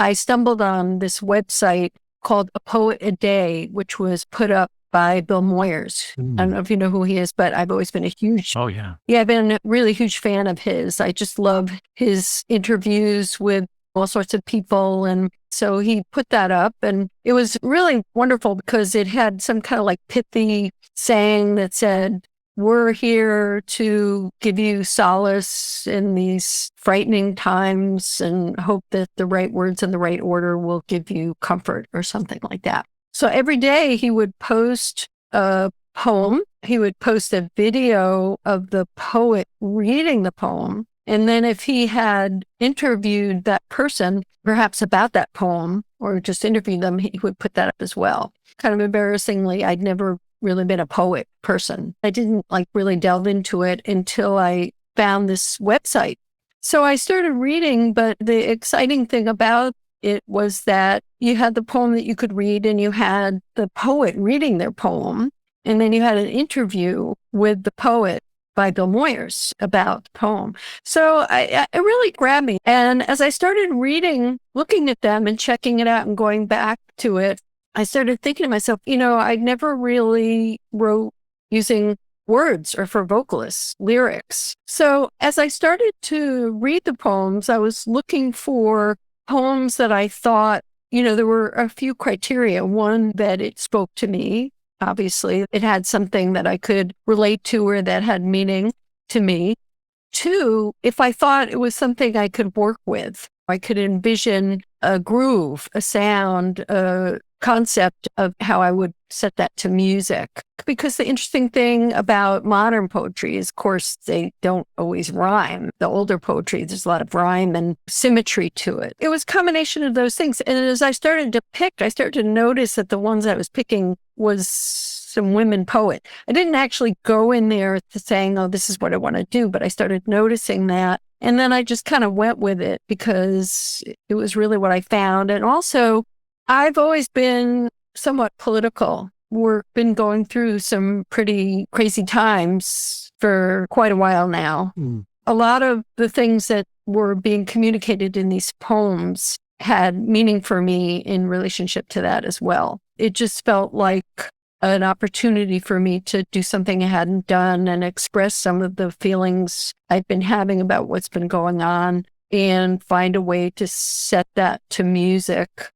I stumbled on this website called A Poet a Day, which was put up by Bill Moyers. I don't know if you know who he is, but I've always been a huge, Oh, yeah. I've been a really huge fan of his. I just love his interviews with all sorts of people. And so he put that up, and it was really wonderful because it had some kind of like pithy saying that said, we're here to give you solace in these frightening times and hope that the right words in the right order will give you comfort, or something like that. So every day he would post a poem. He would post a video of the poet reading the poem. And then if he had interviewed that person, perhaps about that poem, or just interviewed them, he would put that up as well. Kind of embarrassingly, I'd never really been a poet person. I didn't really delve into it until I found this website. So I started reading, but the exciting thing about it was that you had the poem that you could read, and you had the poet reading their poem. And then you had an interview with the poet by Bill Moyers about the poem. So it really grabbed me. And as I started reading, looking at them and checking it out and going back to it, I started thinking to myself, I never really wrote using words or for vocalists, lyrics. So as I started to read the poems, I was looking for poems that I thought, there were a few criteria. One, that it spoke to me. Obviously, it had something that I could relate to or that had meaning to me. Two, if I thought it was something I could work with, I could envision a groove, a sound, a concept of how I would set that to music. Because the interesting thing about modern poetry is, of course, they don't always rhyme. The older poetry, there's a lot of rhyme and symmetry to it. It was a combination of those things. And as I started to pick, I started to notice that the ones I was picking was some women poet. I didn't actually go in there to saying, oh, this is what I want to do, but I started noticing that. And then I just kind of went with it because it was really what I found. And also, I've always been somewhat political. We've been going through some pretty crazy times for quite a while now. A lot of the things that were being communicated in these poems had meaning for me in relationship to that as well. It just felt like an opportunity for me to do something I hadn't done and express some of the feelings I've been having about what's been going on and find a way to set that to music